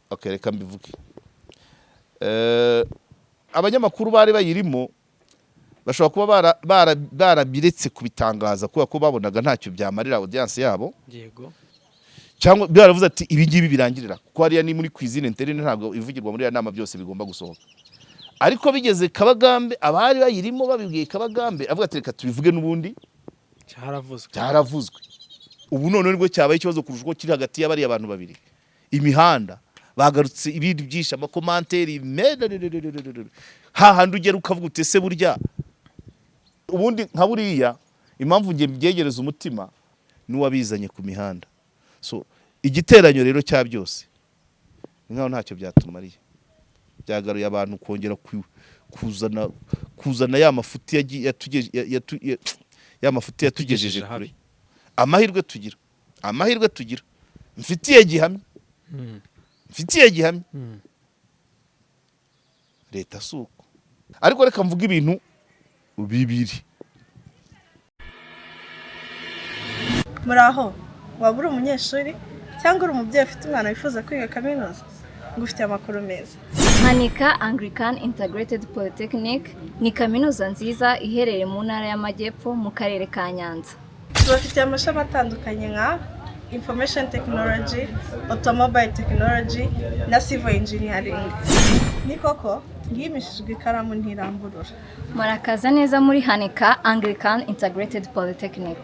okay reka mbivuge abanyamakuru bari bayirimo bashobora kuba barabiretse kubitangaza kuko babonaga ntacyo byamarira audience yabo yego cyangwa baravuze ati ibi ngibi birangirira kuko hariya ni muri cuisine internet ntabwo ivugirwa muri ya nama byose bigomba gusohoka ariko bigeze Kabagambe abari bayirimo babibwiye Kabagambe avuga ati reka tubivuge n'ubundi cyaravuzwe ubu none nibwo cyabaye ikibazo kurusha uko kiri hagati y'abari abantu babiri imihanda bagarutse ibindi byinshi amakomanteri hahandi ugera ukavuga utese burya ubundi nka buriya impamvu ngiye byegereza umutima n'uwabizanye ku mihanda so igiteranyo rero cya byose nkaho ntacyo byatumariye byagaruye abantu kongera kuzana ya mafuti yatugejeje kure amahirwe tugira mfitiye gihamya leta suko ariko reka mvuga ibintu bibiri muraho waba uri umunyeshuri cyangwa uri umubyeyi ufite umwana wifuza kwiga kaminuza ngufitiye amakuru meza Hanika Anglican Integrated Polytechnic ni kaminuza nziza iherereye mu ntara y'Amajyepfo mu karere ka Nyanza tubafitiye amashami atandukanye nka Information Technology, Automobile Technology na Civil Engineering. Ni koko ngimishijwe ikaramu ntiramburura. Marakaza neza muri Hanika Anglican Integrated Polytechnic.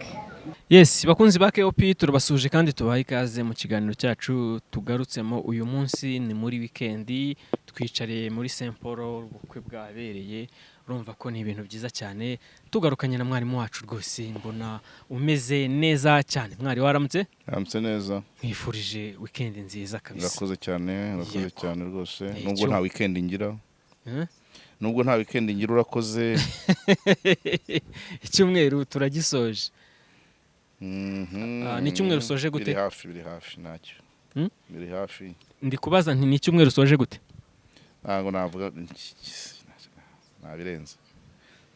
Yes, bakunzi ba KOP turabasuje kandi tubaha ikaze mu kiganiro cyacu tugarutsemo uyu munsi ni muri weekend twicariye muri Saint Paul ubukwe bwabereye urumva ko ni ibintu byiza cyane tugarukanye na mwarimu wacu rwose mbona umeze neza cyane mwari waramutse neza mwifurije weekend nziza kabisa urakoze cyane rwose nubwo nta weekend ngira urakoze icyumweru turagisoje ni icyumweru soje gute biri hafi ntacyo biri hafi ndi kubaza nti ni icyumweru soje gute ntabwo navuga nabirenze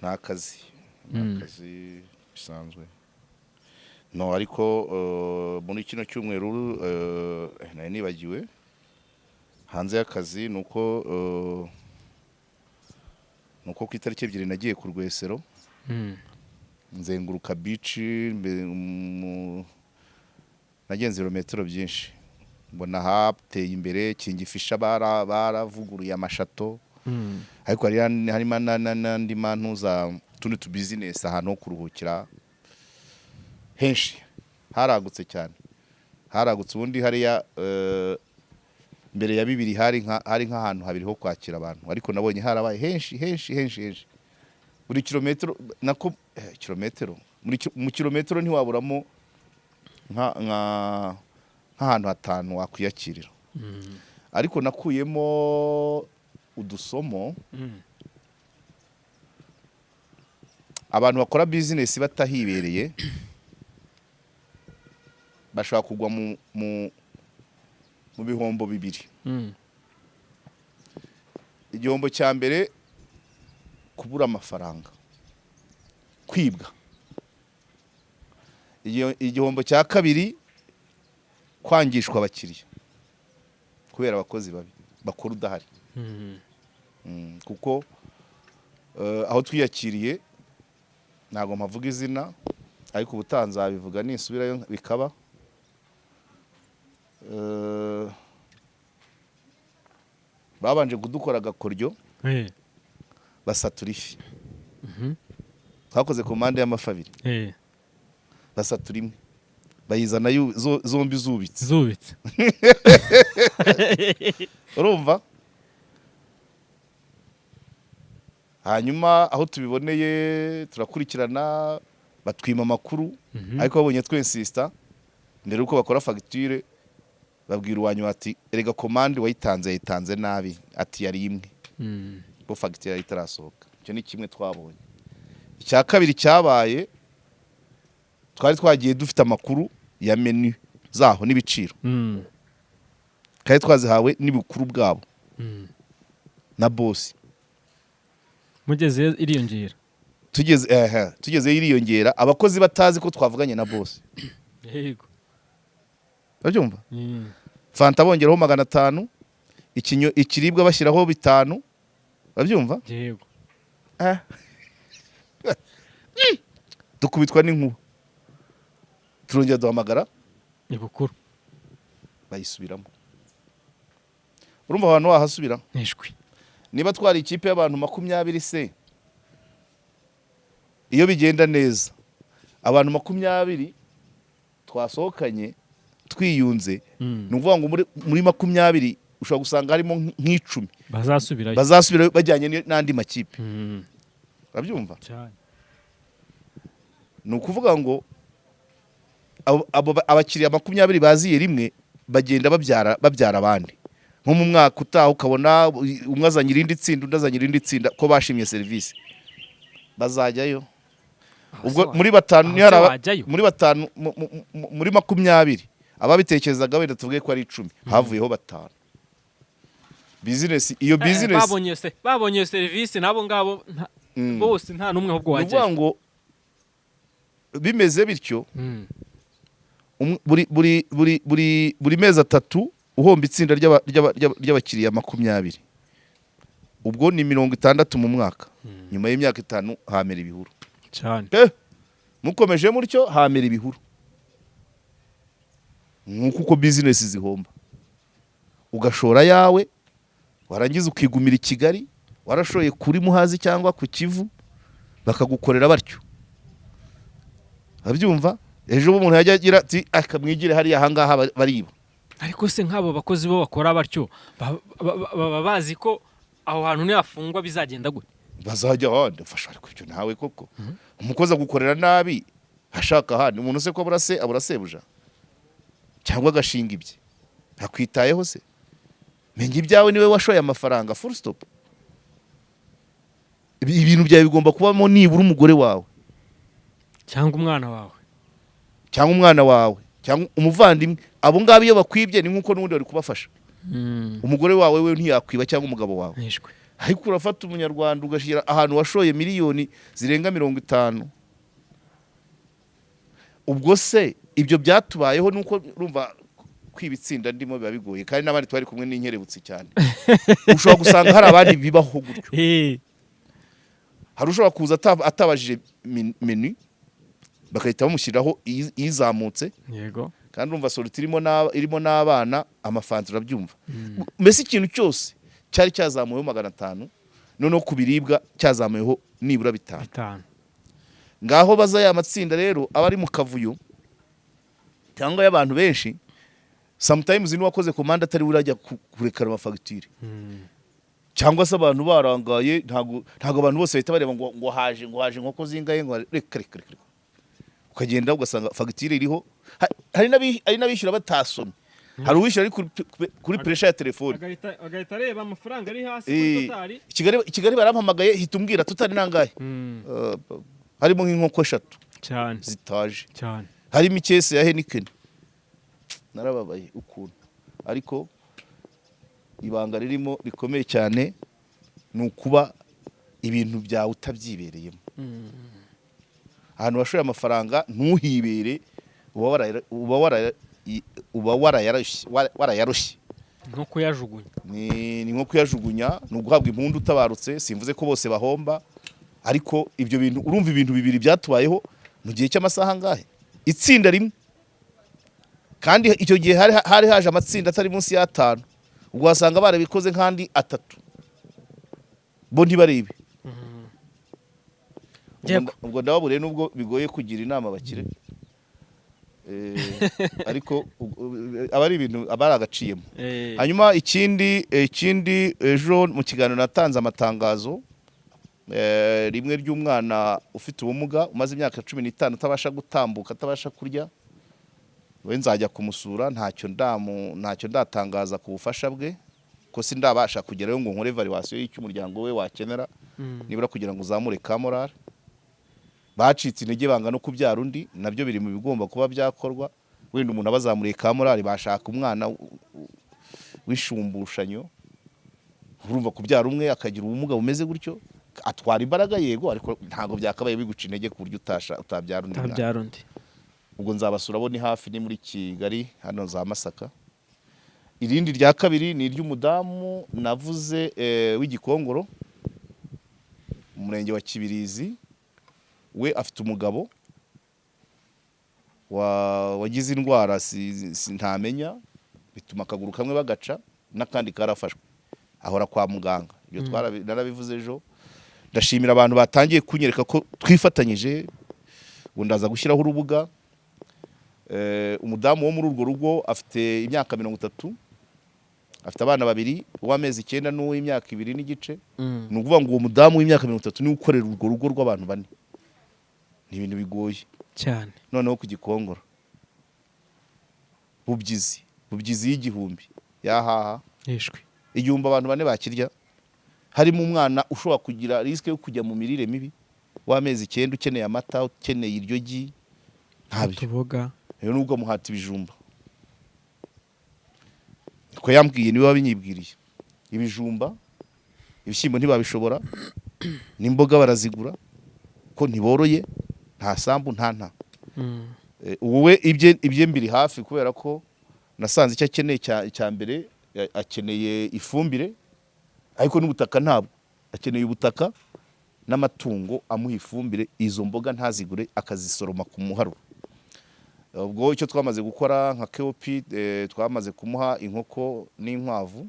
nta kazi bisanzwe no ariko muri kino cyumweru nari nibagiwe hanze y'akazi nuko ku itariki 2 nagiye ku Rwesero nzenguruka beach nagenze ibirometero byinshi mbona hateye imbere kingifisha baravuguruye amashato ariko harimo n'andi mantuza tundi tu business ahantu ho kuruhukira henshi haragutse cyane ubundi hariya mbere ya 2 hari nk'ahantu habiri ho kwakira abantu ariko nabonye harabaye henshi buri kilometero nako kilometero mu kilometero ntiwaburamo nk'ahantu 5 wakwiyakirira ariko nakuyemo udusomo abantu bakora business batahibereye bashaka kugwa mu bihombo bibiri igihombo cya mbere kubura amafaranga kwibwa igihombo cya kabiri kwangishwa abakiriya kubera abakozi babi bakora udahari kuko aho twiyakiriye ntago mpavuga izina ariko ubutanza bivuga nisubirayo bikaba babanje kudukora agakoryo basatura ifi twakoze komande y'amafi 2 basatura imwe bayizana zombi zubitse urumva hanyuma aho tubiboneye turakurikirana batwima amakuru ariko babonye twensista ndere uko bakora facture babwira uwanyu ati erega commande wayitanze nabi ati yari imwe bo facture yari itarasohoka cyo ni kimwe twabonye icya kabiri cyabaye twari twagiye dufite amakuru ya menu zaho n'ibiciro kandi twazihawe n'ibukuru bwabo na boss mugeze iriyongera tugeze iriyongera abakozi batazi ko twavuganye na boss yego babyumva fanta bongeraho 500 ikiribwa bashyiraho bitanu babyumva yego dukubitwa n'inkuba turongera duhamagara ni bukuru bayisubiramo urumva abantu wahasubira nishwi niba twari ikipe y'abantu 20 se iyo bigenda neza abantu 20 twasohokanye twiyunze ni ukuvuga ngo muri 20 ushobora gusanga harimo nk'icumi bazasubirayo bajyanye n'andi makipe urabyumva cyane ni ukuvuga ngo abakiriya 20 baziye rimwe bagenda babyara abandi nko mu mwaka utaha ukabona umwe azanye irindi tsinda undi azanye irindi tsinda ko bashimye serivisi bazajyayo ubwo muri batanu muri 20 ababitekerezaga wenda tuvuge ko ari 10 havuyeho batanu business iyo business babonye serivisi nabo ngabo bose nta numwe ahubwo wajyayo uvuga ngo bimeze bityo buri mezi 3 uhomba itsinda ry'abakiriya 20 ubwo ni 60 mu mwaka nyuma y'imyaka 5 hamera ibihuru cyane mukomeje mutyo hamera ibihuru nkuko business zihomba ugashora yawe warangiza ukigumira i Kigali warashoye kuri Muhazi cyangwa ku Kivu bakagukorera batyo abyumva ejo umuntu yajya agira ati akamwigire hari ahangaha bariba ariko se nk'abo bakozi bo bakora batyo baba bazi ko aho hantu niyafungwa bizagenda gute bazajya handi fasha ariko ibyo nawe koko umukozi agukorera nabi ashaka handi umuntu se ko aburasebuja cyangwa agashinga ibye akwitayeho se menye ibyawe niwe washoye amafaranga full stop ibintu byawe bigomba kubamo nibura umugore wawe cyangwa umwana wawe cyangwa umuvandimwe abo ngabo iyo bakwibye ni nkuko n'ubundi bari kubafasha umugore wawe we ntiyakwiba cyangwa umugabo wawe ariko urafata umunyarwanda ugashyira ahantu washoye miliyoni zirenga 50 ubwo se ibyo byatubayeho nuko urumva kwibitsinda ndimo biba bigoye kandi n'abandi twari kumwe n'inkerebutsi cyane ushobora gusanga hari abandi bibaho gutyo hari ushobora kuza atabajije menu bakahita bamushyiraho izamutse yego kandi urumva sorti irimo n'abana amafanti urabyumva mbese ikintu cyose cyari cyazamuyeho 500 noneho ku biribwa cyazamuyeho nibura 5 ngaho baza ya matsinda rero abari mu kavuyo cyangwa y'abantu benshi sometimes ni wakoze command atari urajya kurekara amafagitire cyangwa se abantu barangaye ntago abantu bose bahita bareba ngo haje nkoko zingaye ngo reka ukagenda ugasanga fagitire iriho hari n'abishyura batasomye hari uwishyura ari kuri pressure ya telefone agahita areba amafaranga ari hasi kuri totali Kigali barampamagaye hita umbwira totali nangahe harimo nk'inkoko 3 cyane zitaje cyane harimo ikese ya Heineken narababaye ukuntu ariko ibanga ririmo rikomeye cyane ni ukuba ibintu byawe utabyibereyemo ahantu washoye amafaranga ntuhibere uba warayarushye nko kuyajugunya ni nko kuyajugunya ni uguhabwa impundu utabarutse simvuze ko bose bahomba ariko ibyo bintu urumva ibintu bibiri byatubayeho mu gihe cy'amasaha ngahe itsinda rimwe kandi icyo gihe hari haje amatsinda atari munsi ya 5 ubwo wasanga barabikoze nkandi 3 bo ntibarebe ubwo ndababure nubwo bigoye kugira inama bakire ariko abari ibintu abari agaciyemo hanyuma ikindi ejo mu kiganiro natanze amatangazo rimwe ry'umwana ufite ubumuga umaze imyaka 15 utabasha gutambuka atabasha kurya we nzajya kumusura ntacyo ndatangaza ku bufasha bwe ko sindabasha kugerayo ngo nkore evaluation y'umuryango we wakenera nibura kugira ngo uzamure ka moral bacitse intege banga no kubyara undi nabyo biri mu bigomba kuba byakorwa wenda umuntu abazamuriye ka moral bashaka umwana wishumbushanyo urumva kubyara umwe akagira ubumuga bumeze gutyo atwara imbaraga yego ariko ntago byakabaye biguca intege ku buryo utabyara undi ubwo nzabasura bo ni hafi ni muri Kigali hano za Masaka irindi rya kabiri ni iry'umudamu navuze w'Igikongoro mu murenge wa Kibirizi, we afite umugabo wagize indwara ntamenya, bituma akaguru kamwe bagaca n'akandi karafashwe, ahora kwa muganga. Ibyo narabivuze ejo. Ndashimira abantu batangiye kunyereka ko twifatanyije, ngo ndaza gushyiraho urubuga. Umudamu wo muri urwo rugo afite imyaka 30, afite abana babiri, uw'amezi 9 n'uw'imyaka 2 n'igice. Ni ukuvuga ngo uwo mudamu w'imyaka 30 niwe ukorera urwo rugo rw'abantu 4. Ni ibintu bigoye cyane. Noneho ku Gikongoro Bubyizi y'igihumbi yahaha yishwe, igihumbi abantu 4 bakirya, harimo umwana ushobora kugira risk yo kujya mu mirire mibi, w'amezi 9 ukeneye amata, ukeneye iryogi, ntabyo tuboga. Rero nubwo muhata ibijumba, ko yambwiye niwe wabinyibwiriye. Ibijumba, ibishyimbo ntibabishobora, n'imboga barazigura ko ntiboroye, nta sambu nta. Wowe ibye mbiri hafi, kubera ko nasanze icyo akeneye cya mbere, akeneye ifumbire, ariko n'ubutaka ntabwo. Akeneye ubutaka n'amatungo amuha ifumbire, izo mboga ntazigure, akazisoroma ku muharuro. Ubwo icyo twamaze gukora nka KOP, twamaze kumuha inkoko n'inkwavu,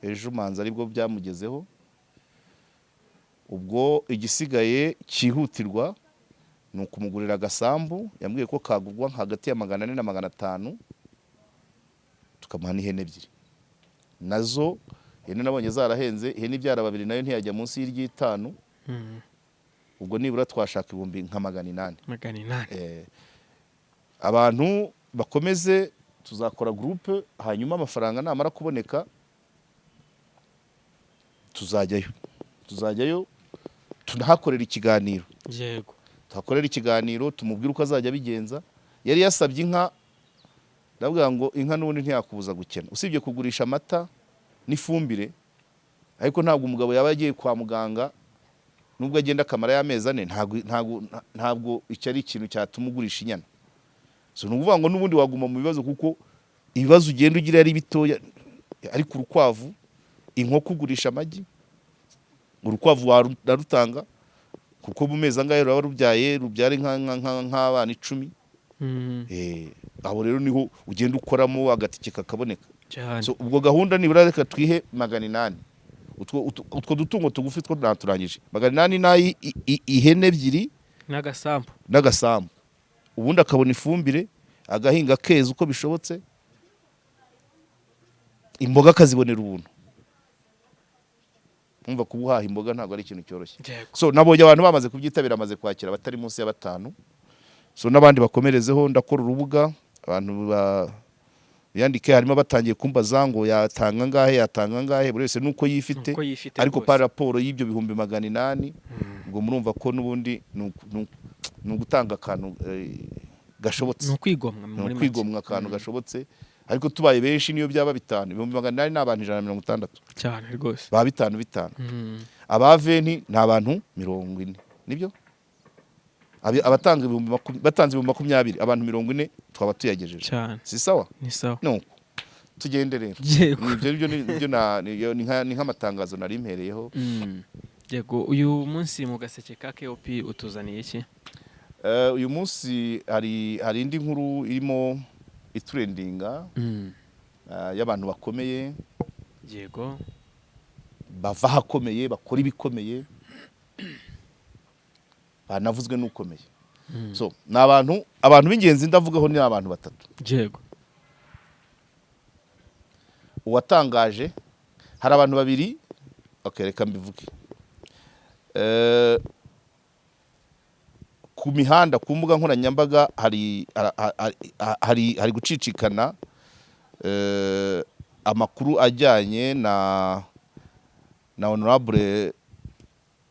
ejo manza aribwo byamugezeho. Ubwo igisigaye cyihutirwa ni ukumugurira agasambu, yambwiye ko kagurwa hagati ya 400 na 500, tukamuha n'ihene 2. Nazo ihene nabonye zarahenze, ihene ibyara 2 nayo ntiyajya munsi y'I5. Ubwo nibura twashaka ibihumbi nka 800. Abantu bakomeze, tuzakora groupe, hanyuma amafaranga namara kuboneka tuzajyayo tunahakorera ikiganiro. Yego, tuhakorera ikiganiro, tumubwira uko azajya bigenza. Yari yasabye inka, ndavuga ngo inka n'ubundi ntiyakubuza gukena, usibye kugurisha amata n'ifumbire, ariko ntabwo umugabo yaba yagiye kwa muganga nubwo agenda akamara y'amezi 4, ntabwo icyo ari ikintu cyatuma ugurisha inyana. So nukuvuga ngo n'ubundi waguma mu bibazo, kuko ibibazo ugenda ugira ari bitoya. Ariko urukwavu, inkoko ugurisha amagi, urukwavu warutanga, kuko mu mezi angahe ruba rubyare nk'abana 10. Aho rero niho ugenda ukoramo agatike kakaboneka. So ubwo gahunda nibura reka twihe 800. Utwo dutungo tugufi two naturangije 800 nayi ihene 2 n'agasambu, ubundi akabona ifumbire, agahinga keza uko bishobotse, imboga akazibonera ubuntu. Umva kubuhaha imboga ntabwo ari ikintu cyoroshye. So nabonye abantu bamaze kubyitabira, amaze kwakira batari munsi ya 5. So n'abandi bakomerezeho, ndakora urubuga, abantu yandike, harimo batangiye kumbaza ngo yatanga ngahe, buri wese nuko yifite, ariko pa raporo y'ibyo bihumbi 800. Ubwo murumva ko n'ubundi n'ugutanga akantu gashobotse, n'ukwigomwa akantu gashobotse. Ariko tubaye benshi niyo byaba 5, ibihumbi 800 n'abantu 160 cyane rwose, ba 5. Abaveni ni abantu 40, nibyo abatanga ibihumbi batanze ibihumbi 20, abantu 40 twaba tuyagejeje. Si sawa? Ni sawa. No, tugende rero. Ibyo ni nk'amatangazo nari mpereyeho. Yego, uyu munsi mu gaseke ka KOP utuzaniye iki? Uyu munsi hari indi nkuru irimo itrendinga y'abantu bakomeye. Yego, bava hakomeye, bakora ibikomeye, banavuzwe n'ukomeye. So ni abantu b'ingenzi ndavugaho ni abantu 3. Yego, uwatangaje, hari abantu 2, reka mbivuge. Ku mihanda, ku mbuga nkoranyambaga hari gucicikana amakuru ajyanye na Honorable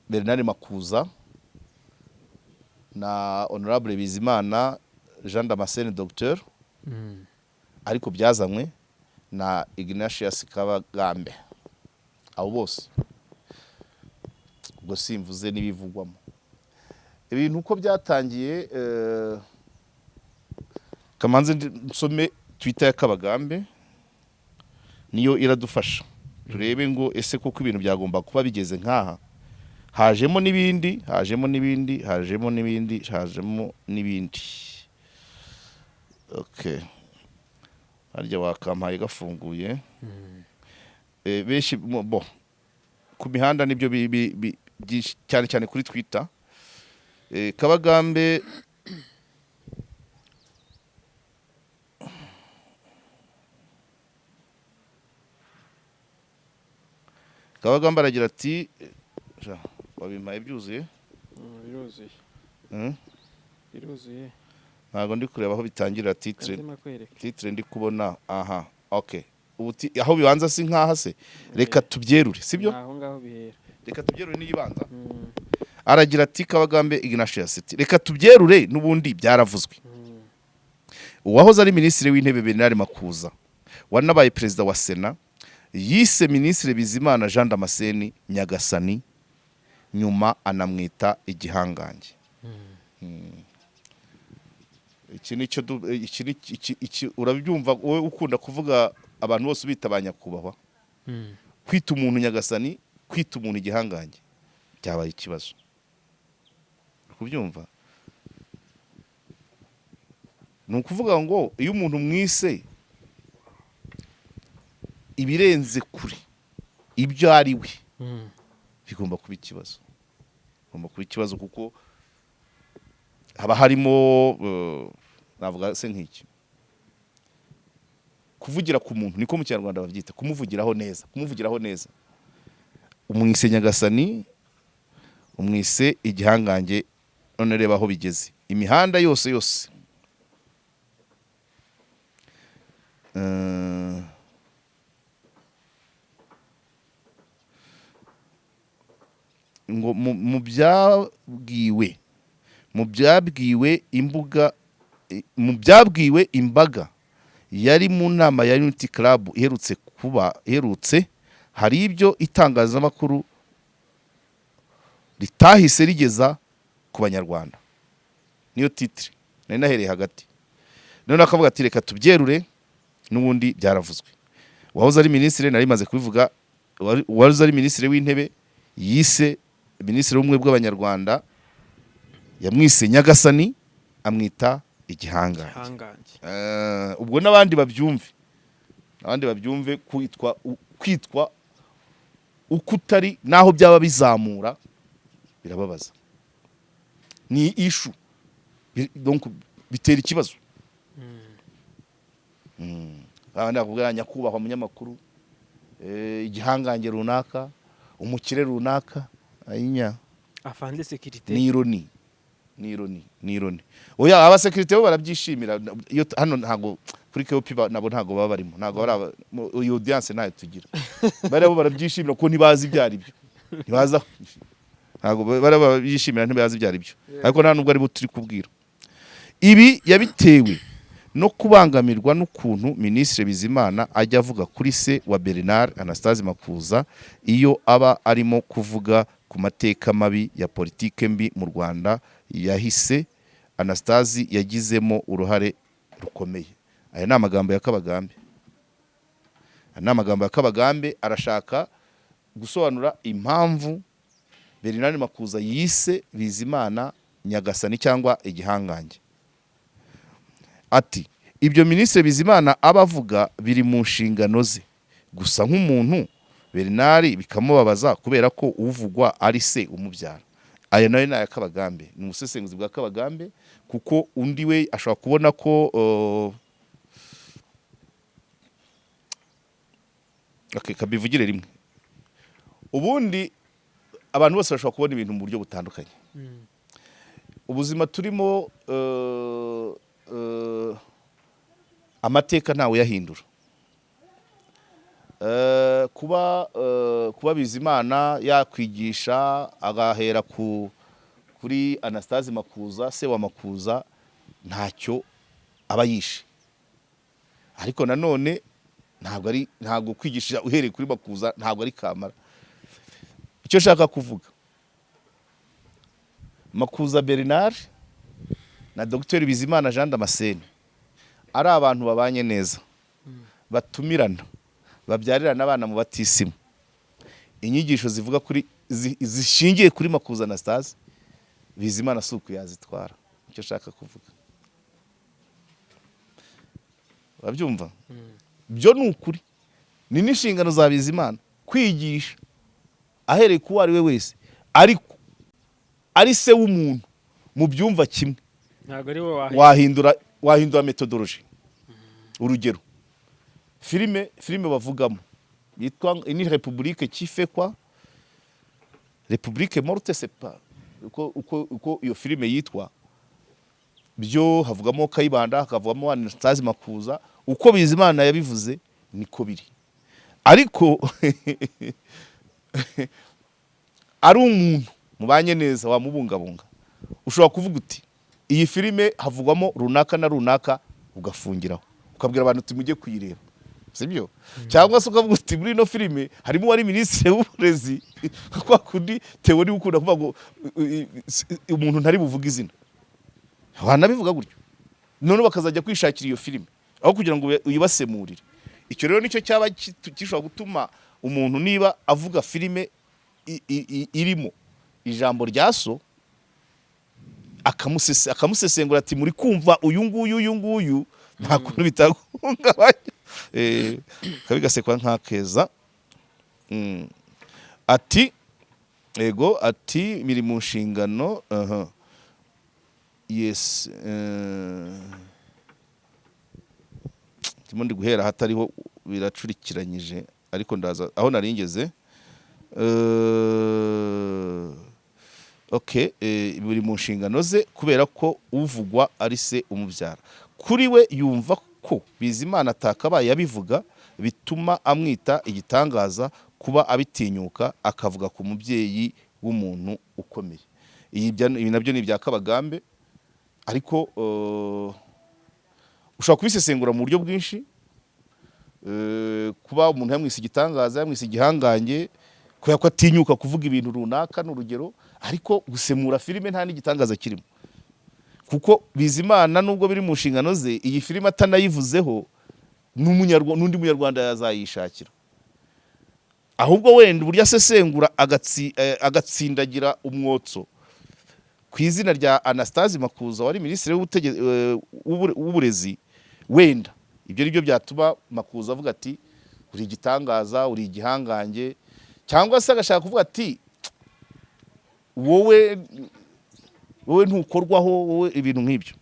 Bernard Makuza na Honorable Bizimana Jean Damascene Docteur, ariko byazanywe na Ignatius Kabagambe. Abo bose ubwo simvuze n'ibivugwamo. Ibintu uko byatangiye, kamanze nsome Twitter ya Kabagambe, niyo iradufasha turebe ngo ese koko ibintu byagomba kuba bigeze nk'aha, hajemo n'ibindi okay, harya wakampaye gafunguye benshi bo ku mihanda nibyo cyane cyane kuri Twitter Kabagambe aragira ati wabimpaye byuzuye biruzuye ntago ndi kureba aho bitangira titre ndi kubona aha okay aho bibanza si nkaha se reka tubyerure sibyo aho ngaho bihera reka tubyerure niyibanza aragira ati Kabagambe Ignatius reka tubyerure n'ubundi byaravuzwe uwahoze ari minisitiri w'intebe Bernard Makuza wanabaye perezida wa Sena yise minisitiri Bizimana Jean Damascene Nyagasani nyuma anamwita igihangange. Iki urabyumva wowe ukunda kuvuga abantu bose ubita abanyakubahwa kwita umuntu Nyagasani kwita umuntu igihangange byabaye ikibazo kubyumva ni ukuvuga ngo iyo umuntu mwise ibirenze kure ibyo ari we bigomba kuba ikibazo kuko haba harimo navuga se nk'iki kuvugira ku muntu niko mu Kinyarwanda bavyita kumuvugiraho neza umwise Nyagasani umwise igihangange none reba aho bigeze imihanda yose ngo mu byabwiwe imbaga yari mu nama ya Unity Club iherutse hari ibyo itangazamakuru ritahise rigeza ku banyarwanda niyo titre nari nahereye hagati none akavuga ati reka tubyerure n'ubundi byaravuzwe wahoze ari minisitiri nari maze kubivuga wahoze ari minisitiri w'intebe yise minisitiri w'ubumwe bw'abanyarwanda yamwise Nyagasani amwita igihangange ubwo n'abandi babyumve kwitwa ukutari naho byaba bizamura birababaza ni issue donc bitera ikibazo abandi bakubwira nyakubahwa munyamakuru igihangange runaka umukire runaka ayinya afande sécurité ni ironi oya abasekirite bo barabyishimira hano ntago kuri KOP nabo ntago baba barimo ntago bara iyo audience nayo tugira barabo barabyishimira ko ntibazi ibyari byo ntibaza ntago baraba byishimira ntibazi ibyari byo ariko nta nubwo ari bo turi kubwira ibi yabitewe no kubangamirwa n'ukuntu minisitiri Bizimana ajya avuga kuri se wa Bernard Anastase Makuza iyo aba arimo kuvuga ku mateka mabi ya politike mbi mu Rwanda yahise Anastase yagizemo uruhare rukomeye. Aya ni amagambo ya Kabagambe arashaka gusobanura impamvu Bernard Makuza yise Bizimana Nyagasani cyangwa igihangange. Ati ibyo minisitiri Bizimana abavuga biri mu nshingano ze gusa nk'umuntu Bernard bikamubabaza kubera ko uvugwa ari se umubyara. Aya nayo na Kabagambe ni umusesenguzi bwa Kabagambe kuko undi we ashobora kubona ko kabivugire rimwe ubundi abantu bose bashobora kubona ibintu mu buryo butandukanye. Ubuzima turimo amateka ntawe yahindura. Kuba Bizimana yakwigisha agahera kuri Anastase Makuza se wa Makuza ntacyo aba yishe, ariko nanone ntabwo kwigisha uhereye kuri Makuza ntabwo ari kamara. Icyo shaka kuvuga Makuza Bernard na Dr Bizimana Jean Damascene ari abantu babanye neza batumirana babyarirana abana mu batisimu, inyigisho zivuga kuri zishingiye kuri Makuza Anastase, Bizimana si uku yazitwara. Icyo shaka kuvuga urabyumva, byo ni ukuri, ni n'inshingano za Bizimana kwigisha ahereye ku ari we wese, ariko ari se w'umuntu mu byumva kimwe, ntabwo ari wowe wahindura methodology. Urugero, filime bavugamo yitwa ni République qui fait quoi, République morte c'est pas uko iyo filime yitwa, byo havugamo Kayibanda, hakavugamo Anastase Makuza, uko Bizimana yabivuze niko biri. Ariko ari umuntu mubanye neza wamubungabunga, ushobora kuvuga uti iyi filime havugwamo runaka na runaka, ugafungiraho ukabwira abantu uti mujye kuyireba, sibyo? Cyangwa se ukavuga uti muri ino filime harimo wari minisitiri w'uburezi kwa kundi teori ukunda kuvuga ngo umuntu ntari buvuga izina, wanabivuga gutyo, none bakazajya kwishakira iyo filime aho kugira ngo uyibasemurire. Icyo rero nicyo cyaba gishobora gutuma umuntu niba avuga filime irimo ijambo rya so, akamusesengura ati muri kumva uyu nguyu nta kuntu bitagungabanya, kabigasekwa nk'akeza. Ati ego, ati biri mu nshingano. Yes, ndimo ndi guhera hatariho biracurikiranyije, ariko ndaza aho nari ngeze. Okay, biri mu nshingano ze kubera ko uvugwa ari se umubyara. Kuri we yumva ko Bizimana atakabaye yabivuga, bituma amwita igitangaza kuba abitinyuka akavuga ku mubyeyi w'umuntu ukomeye. Ibi nabyo ni ibya Kabagambe, ariko ushobora kubisesengura mu buryo bwinshi. Kuba umuntu yamwise igitangaza, yamwise igihangange, kubera ko atinyuka kuvuga ibintu runaka n'urugero, ariko gusemura filime nta n'igitangaza kirimo, kuko Bizimana nubwo biri mu nshingano ze, iyi filime atanayivuzeho n'undi munyarwanda yazayishakira. Ahubwo wenda uburyo asesengura agatsindagira umwotso ku izina rya Anastase Makuza wari minisitiri w'uburezi, wenda ibyo nibyo byatuma Makuza avuga ati uri igitangaza, uri igihangange, cyangwa se agashaka kuvuga ati wowe ntukorwaho, wowe ibintu nk'ibyo,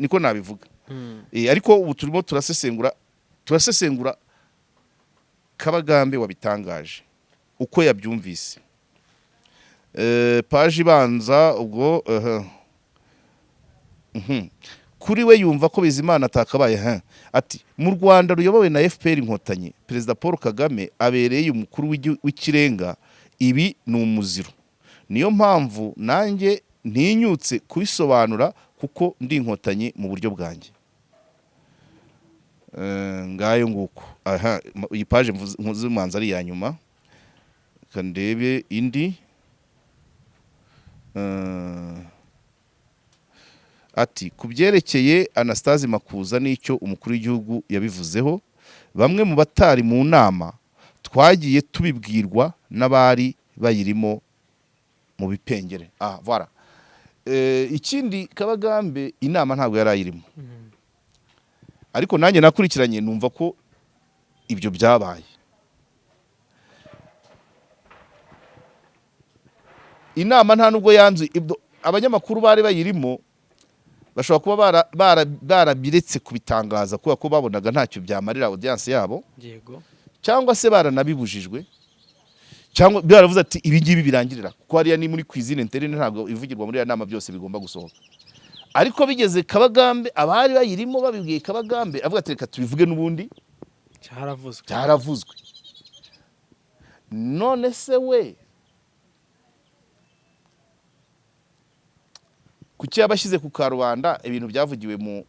niko nabivuga. Ariko ubu turimo turasesengura Kabagambe wabitangaje uko yabyumvise. Paji ibanza ubwo kuri we yumva ko Bizimana atakabaye ati mu Rwanda ruyobowe na FPR Inkotanyi, Perezida Paul Kagame abereye umukuru w'ikirenga, ibi ni umuziro. Niyo mpamvu nanjye ntinyutse kubisobanura kuko ndi inkotanyi mu buryo bwanjye. Ngayo nguko. Iyi page mvuze umanza ari ya nyuma, kandebe indi. Ati kubyerekeye Anastase Makuza n'icyo umukuru w'igihugu yabivuzeho, bamwe mu batari mu nama twagiye tubibwirwa n'abari bayirimo mu bipengere. Voilà. Ikindi Kabagambe inama ntabwo yarayirimo, ariko nanjye nakurikiranye numva ko ibyo byabaye. Inama nta nubwo yanzu, abanyamakuru bari bayirimo bashobora kuba barabiretse kubitangaza kubera ko babonaga ntacyo byamarira audience yabo, yego, cyangwa se baranabibujijwe, cyangwa baravuze ati ibi ngibi birangirira, kuko hariya ni muri cuisine interne ntabwo ivugirwa muri ya nama byose bigomba gusohoka. Ariko bigeze Kabagambe, abari bayirimo babibwiye Kabagambe, avuga ati reka tubivuge n'ubundi cyaravuzwe. None se we kuki yabashyize ku karubanda ibintu byavugiwe mu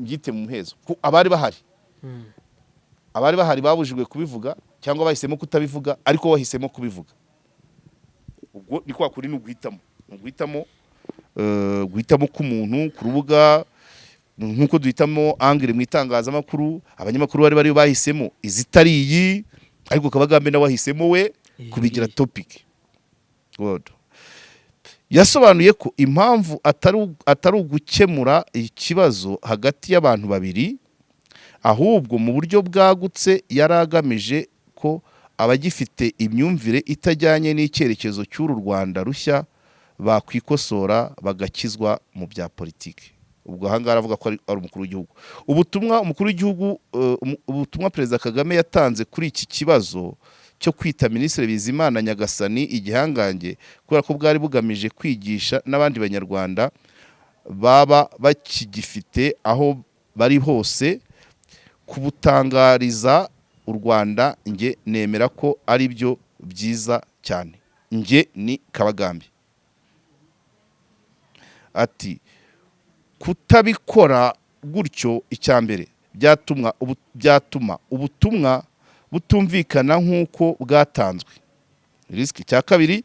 ngite mu muhezo? Abari bahari babujijwe kubivuga, cyangwa bahisemo kutabivuga, ariko wahisemo kubivuga. Ubwo ni kwa kuri n'uguhitamo, guhitamo k'umuntu ku rubuga nk'uko duhitamo angire mu itangazamakuru, abanyamakuru bari bahisemo izitari iyi, ariko Kabagambe nawe wahisemo we kubigira topic. God yasobanuye ko impamvu atari ugukemura ikibazo hagati y'abantu babiri, ahubwo mu buryo bwagutse yari agamije ko abagifite imyumvire itajyanye n'icyerekezo cy'uru Rwanda rushya bakwikosora bagakizwa mu bya politiki. Ubwo ahangaha aravuga ko ari umukuru w'igihugu. Ubutumwa Perezida Kagame yatanze kuri iki kibazo cyo kwita Minisitiri Bizimana Nyagasani igihangange, kubera ko bwari bugamije kwigisha n'abandi banyarwanda baba bakigifite aho bari hose, kubutangariza u Rwanda. Nge nemera ko ari byo byiza cyane. Nge ni Kabagambe. Ati kutabikora gutyo icyambere byatuma ubutumwa butumvikana nk'uko bwatanzwe. Risk cya kabiri,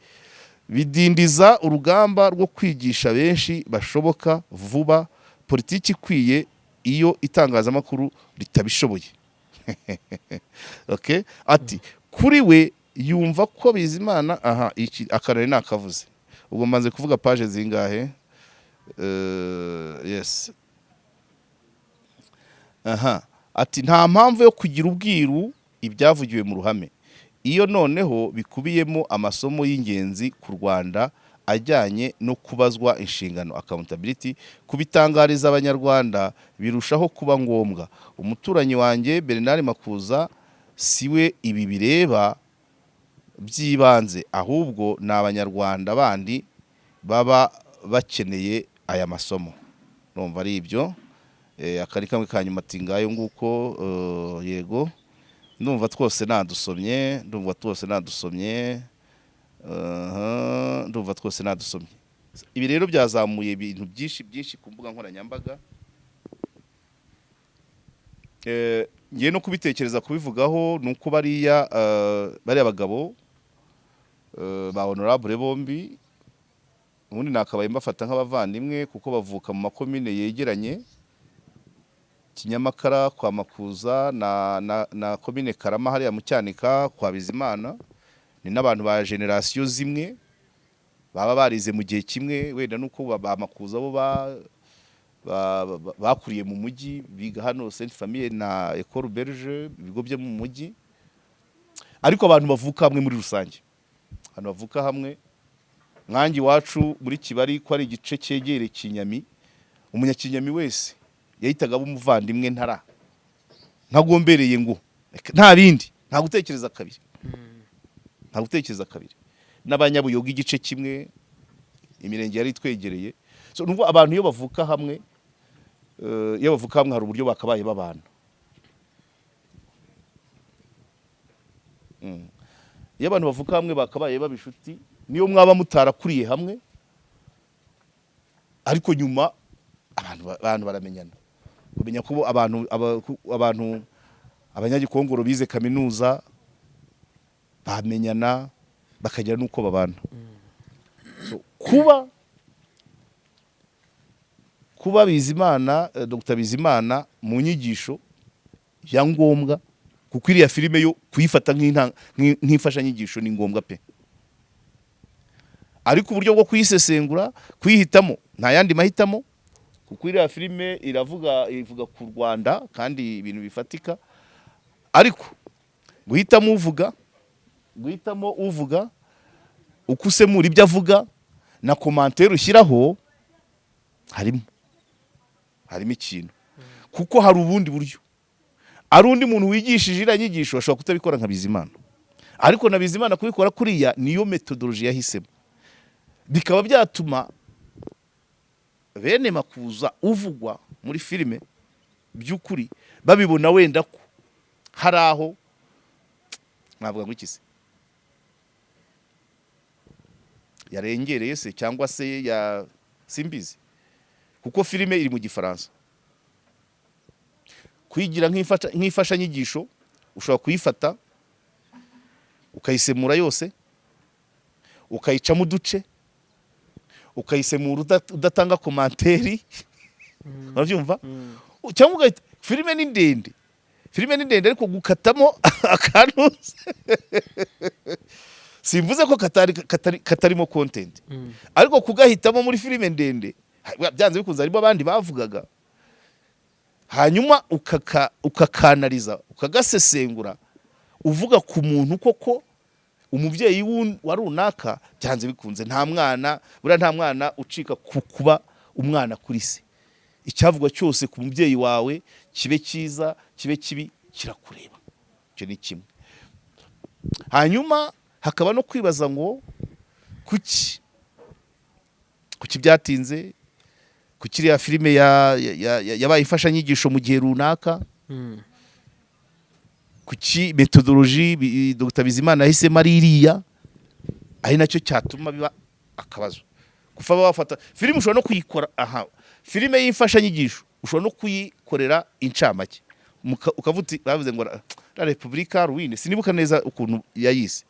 bidindiza urugamba rwo kwigisha benshi bashoboka vuba politiki ikwiye iyo itangazamakuru ritabishoboye. Okay? Ati kuri we yumva ko Bizimana iki akarere nakavuze. Ubwo mbanze kuvuga page zingahe? Yes. Ati nta mpamvu yo kugira ubwiru ibyavugiwe mu ruhame, iyo noneho bikubiyemo amasomo y'ingenzi ku Rwanda ajyanye no kubazwa inshingano accountability, kubitangariza abanyarwanda birushaho kuba ngombwa. Umuturanyi wanjye Bernard Makuza siwe ibi bireba byibanze, ahubwo ni abanyarwanda bandi baba bakeneye aya masomo. Numva ari ibyo. Akari kamwe kanyuma ati ngayo nguko. Yego, ndumva twose nadusomye. Ibi rero byazamuye ibintu byinshi ku mbuga nkoranyambaga. Ngiye no kubitekereza kubivugaho, nuko bariya bagabo ba honorable bombi ubundi nakabaye mbafata nk'abavandimwe, kuko bavuka mu makomine yegeranye, Kinyamakara kwa Makuza na komine Karama hariya mu Cyanika kwa Bizimana. Ni n'abantu ba generation zimwe, baba barize mu gihe kimwe, wenda nuko ba Makuza bo bakuriye mu mujyi, biga hano Sainte Famille na École Belge, ibigo byo mu mujyi. Ariko abantu bavuka hamwe muri rusange, abantu bavuka hamwe. Mwangi wacu muri Kibari ko ari igice cyegere Kinyami, umunyakinyami wese yahitaga umuvandimwe ntagombereye ngo nta bindi, nta gutekereza kabiri. N'abanyabuyoga igice kimwe, imirenge yari twegereye. So nubwo abantu iyo bavuka hamwe hari uburyo bakabaye babana. Iyo abantu bavuka hamwe bakabaye babishuti, niyo mwaba mutarakuriye hamwe, ariko nyuma abantu baramenyana. Kumenya ko abanyagikongoro bize kaminuza bamenyana bakagira nuko babana. So, kuba Bizimana, Dr. Bizimana mu nyigisho ya ngombwa, kuko iriya filime yo kuyifata nk'ifasha nyigisho ni ngombwa pe. Ariko uburyo bwo kuyisesengura, kuyihitamo nta yandi mahitamo, kuko iriya filime ivuga ku Rwanda kandi ibintu bifatika. Ariko guhitamo uvuga uko usemura ibyo avuga na commentaire ushyiraho, harimo ikintu, kuko hari ubundi buryo. Ari undi muntu wigishije iriya nyigisho ashobora kutabikora nka Bizimana, ariko na Bizimana kubikora kuriya niyo methodology yahisemo. Bikaba byatuma bene Makuza uvugwa muri filime by'ukuri babibona wenda ko hari aho navuga ngo ikise yarengereye se, cyangwa se ya simbizi, kuko filime iri mu Gifaransa. Kwigira nk'ifasha nyigisho ushobora kuyifata ukayisemura yose, ukayicamo uduce, ukayisemura udatanga komanteri urabyumva cyangwa ugahita filime ni ndende ariko gukatamo akantu simvuze ko katarimo content ariko kugahitamo muri filime ndende byanze bikunze harimo abandi bavugaga hanyuma ukakanariza ukagasesengura uvuga ku muntu koko umubyeyi wa runaka byanze bikunze nta mwana ucika kuba umwana kuri se icyavugwa cyose ku mubyeyi wawe kibe cyiza kibe kibi kirakureba icyo ni kimwe hanyuma hakaba no kwibaza ngo kuki byatinze kuki iriya filime yabaye imfashanyigisho mu gihe runaka kuki metodoloji Dr Bizimana yahisemo ari iriya ari nacyo cyatuma biba akabazo kufa bafata filime ushobora no kuyikora filime y'imfashanyigisho ushobora no kuyikorera incamake ukavuti bavuze ngo la Republique ruine sinibuka neza ukuntu yayise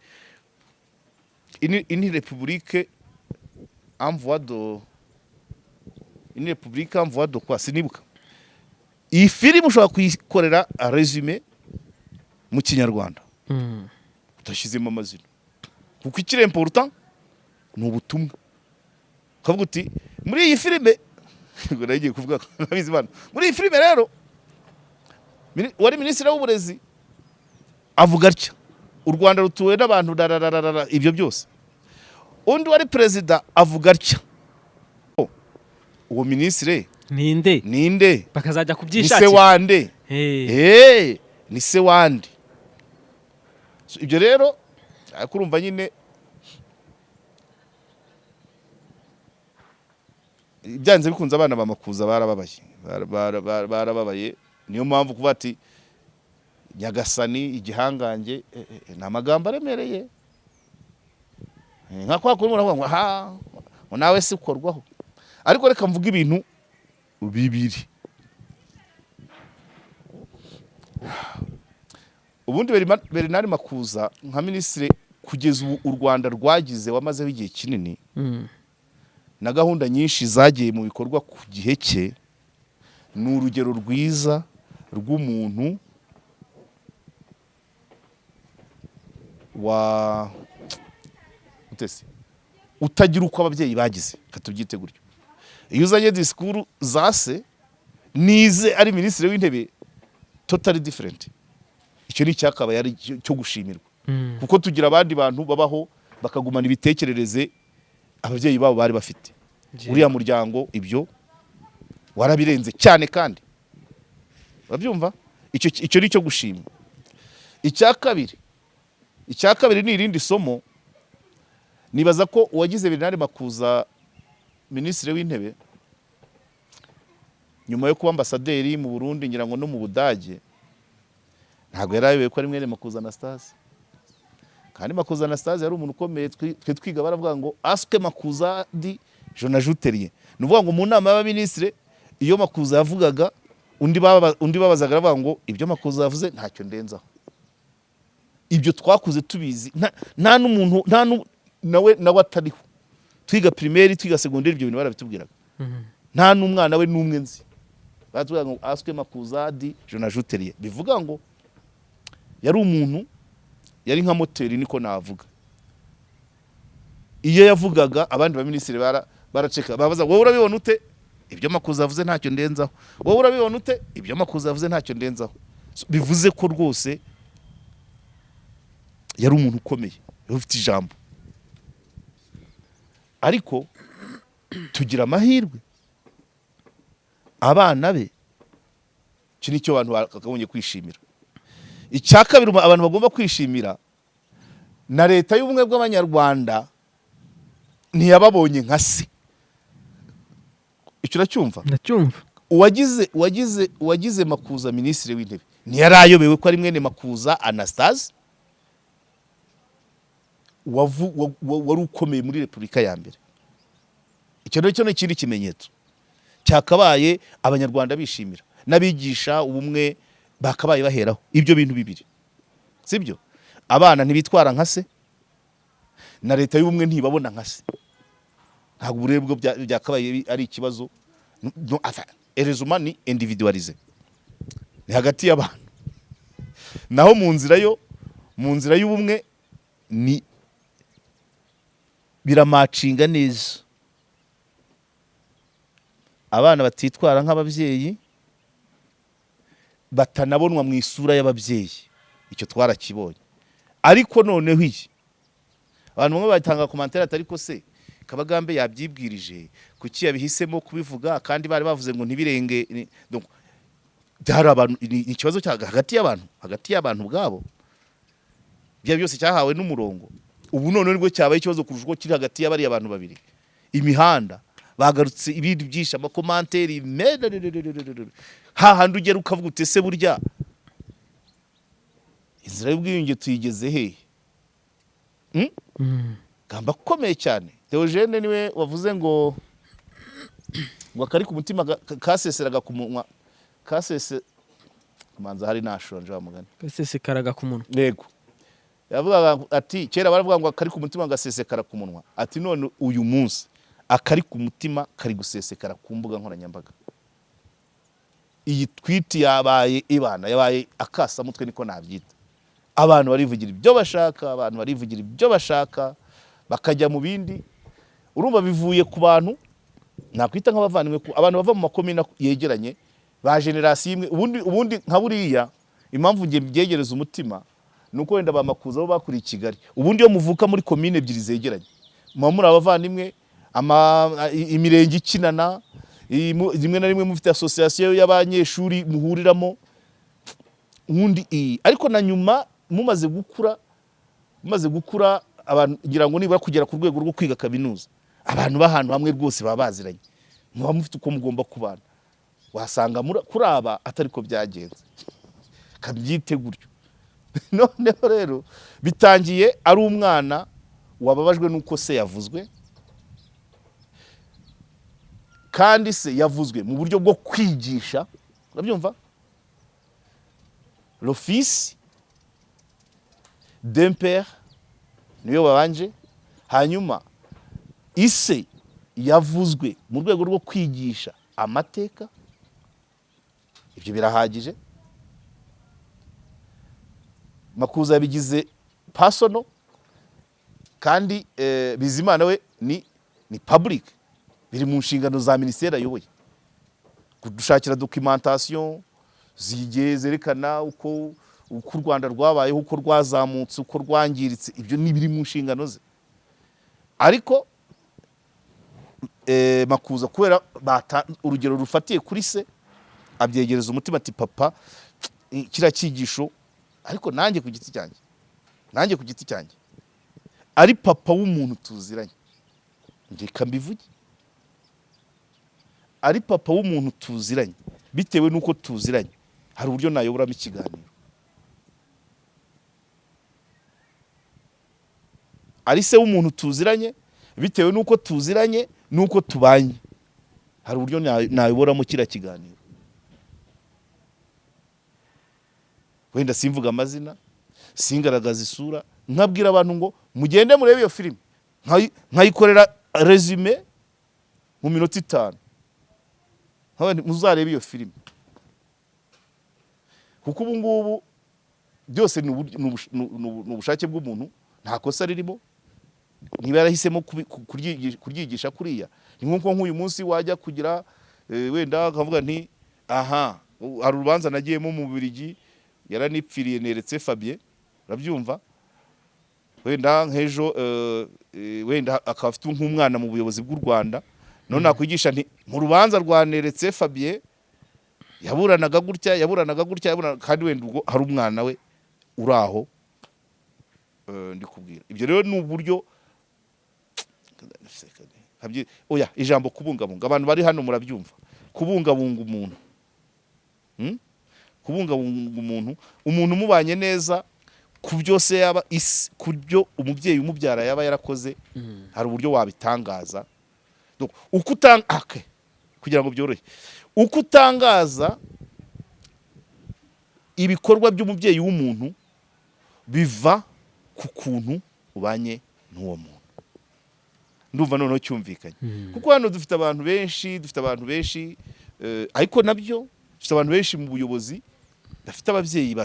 ini Republique envoie de quoi sinibuka iyi filime ushobora kuyikorera resume mu kinyarwanda utashizemo amazina kuko ikiri important ni ubutumwa kavuga uti muri iyi filime ngo nagiye kuvuga Bizimana muri iyi filime rero wari minisitiri w'uburezi avuga atya u Rwanda rutuwe n'abantu ibyo byose undi wari perezida avuga atya uwo minisitiri ninde bakazajya kubyishakira ni se wande ni se wande ibyo rero kurumva nyine byanze bikunze abana bamakuza barababaye niyo mpamvu kuba ati Nyagasani igihangange ni amagambo aremereye nka kwa kuri muravuga ngo nawe si ukorwaho ariko reka mvuga ibintu bibiri ubundi Bernard Makuza nka minisitiri kugeza ubu u Rwanda rwagize wamazeho igihe kinini na gahunda nyinshi zagiye mu bikorwa ku gihe cye ni urugero rwiza rw'umuntu utagira uko ababyeyi bagize katubyite gutyo iyo uzanye disikuru zase nize ari minisitiri w'intebe totally different icyo ni icyakabaye ari cyo gushimirwa kuko tugira abandi bantu babaho bakagumana ibitekerereze ababyeyi babo bari bafite uriya muryango ibyo warabirenze cyane kandi urabyumva icyo ni cyo gushima icya kabiri ni irindi somo nibaza ko uwagize Bernard Makuza minisitiri w'intebe nyuma yo kuba ambasaderi mu Burundi ngira ngo no mu Budage ntabwo yarayobewe ko ari mwene Makuza Anastase kandi Makuza Anastase yari umuntu ukomeye twe twiga baravuga ngo aske Makuza di je n'ajoute rien nuvuga ngo mu nama y'abaminisitiri iyo Makuza yavugaga undi babazaga bavuga ngo ibyo Makuza yavuze ntacyo ndenzaho ibyo twakuze tubizi nta n'umuntu nawe atariho twiga primaire twiga secondaire ibyo bintu barabitubwiraga nta n'umwana we n'umwe nzi batubwira ngo aske Makuza di je n'ajoute rien bivuga ngo yari umuntu yari nka moteri niko navuga iyo yavugaga abandi ba minisitiri baraceka babaza wowe urabibona ute ibyo Makuza yavuze ntacyo ndenzaho wowe urabibona ute ibyo Makuza yavuze ntacyo ndenzaho bivuze ko rwose yari umuntu ukomeye ufite ijambo ariko tugira amahirwe abana be iki nicyo abantu bakagomye kwishimira icya kabiri abantu bagomba kwishimira na leta y'ubumwe bw'abanyarwanda ntiyababonye nka se icyo uracyumva ndacyumva uwagize Makuza minisitiri w'intebe ntiyarayobewe ko ari mwene Makuza Anastase wari ukomeye muri Repubulika ya mbere icyo ni ikindi kimenyetso cyakabaye abanyarwanda bishimira n'abigisha ubumwe bakabaye baheraho ibyo bintu bibiri sibyo abana ntibitwara nka se na leta y'ubumwe ntibabona nka se ntabwo uburebwe byakabaye ari ikibazo erezuma ni individualize, ni hagati y'abantu. Naho mu nzira y'ubumwe ni biramacinga neza. Abana batitwara nk'ababyeyi, batanabonwa mu isura y'ababyeyi, icyo twarakibonye. Ariko noneho iki abantu bamwe batanga commentaire ariko se Kabagambe yabyibwirije kuki yabihisemo kubivuga kandi bari bavuze ngo ntibirenge. Donc byari abantu, ni ikibazo hagati y'abantu bwabo, bya byose cyahawe n'umurongo. Ubu none nibwo cyabaye ikibazo kurusha uko kiri hagati y'abari abantu babiri. Imihanda bagarutse ibindi byinshi, amakomanteri hahandi ugera ukavuga utese burya inzira y'ubwiyunge tuyigeze hehe? Gamba komeye cyane. Theogene niwe wavuze ngo akari ku mutima kaseseraga ku munwa, kasese kumanza hari nashonje wa mugani, kasesekaraga ku munwa. Yego, yavuga ati kera baravuga ngo akari ku mutima gasesekara ku munwa, ati none uyu munsi akari ku mutima kari gusesekara ku mbuga nkoranyambaga. Iyi tweet yabaye akasa mutwe, niko nabyita. Abantu barivugira ibyo bashaka, bakajya mu bindi. Urumva bivuye ku bantu nakwita nk'abavandimwe, abantu bava mu makomine yegeranye ba generation imwe. Ubundi nka buriya impamvu ngiye byegereza umutima nuko wenda bamakuza bo bakuri Kigali. Ubundi yo muvuka muri komine ebyiri zegeranye, muri abavandimwe, imirenge ikinana, rimwe na rimwe mufite association y'abanyeshuri muhuriramo ubundi. Ariko na nyuma mumaze gukura abantu ngira ngo nibura kugera ku rwego rwo kwiga kaminuza, abantu bahantu hamwe rwose baba baziranye, muba mufite uko mugomba kubana. Wasanga kuri aba atari ko byagenze, kabyite gutyo. Noneho rero bitangiye ari umwana wababajwe nuko se yavuzwe, kandi se yavuzwe mu buryo bwo kwigisha. Urabyumva? Le fils d'un père niyo babanje, hanyuma ise yavuzwe mu rwego rwo kwigisha amateka. Ibyo birahagije. Makuza yabigize personal, kandi Bizimana we ni public, biri mu nshingano za ministeri ayoboye, kudushakira documentation zigiye zerekana uko u Rwanda rwabayeho, uko rwazamutse, uko rwangiritse. Ibyo ni biri mu nshingano ze. Ariko Makuza kubera urugero rufatiye kuri se, abyegereza umutima ati papa kira cyigisho. Ariko nanjye ku giti cyanjye ari papa w'umuntu tuziranye, ndeka mbivuge, ari papa w'umuntu tuziranye, bitewe nuko tuziranye hari uburyo nayoboramo ikiganiro. Ari se w'umuntu tuziranye, bitewe nuko tuziranye nuko tubanye, hari uburyo nayoboramo kira kiganiro. Wenda simvuga amazina, singaragaza isura, nkabwira abantu ngo mugende murebe iyo filime, nkayikorera resume mu minota 5, muzarebe iyo filime. Kuko ubu ngubu byose ni ubushake bw'umuntu, nta kosa ririmo. Niba yarahisemo kuryigisha kuriya, ni nkuko nk'uyu munsi wajya kugira wenda akavuga nti aha hari urubanza nagiyemo mu Bubiligi, yaranipfiriye neretse Fabien. Urabyumva? Wenda nk'ejo wenda akaba afite nk'umwana mu buyobozi bw'u Rwanda, none nakwigisha nti mu rubanza rwa neretse Fabien yaburanaga gutya, kandi wenda ubwo hari umwana we uraho ndikubwira. Ibyo rero ni uburyo oya, ijambo kubungabunga, abantu bari hano murabyumva, kubungabunga umuntu, kubungabunga umuntu mubanye neza, ku byose yaba ku byo umubyeyi umubyara yaba yarakoze, hari uburyo wabitangaza. Uko kugira ngo byorohe, uko utangaza ibikorwa by'umubyeyi w'umuntu biva ku kuntu ubanye n'uwo muntu. Ndumva noneho cyumvikanye. Kuko hano dufite abantu benshi ariko nabyo dufite abantu benshi mu buyobozi bafite ababyeyi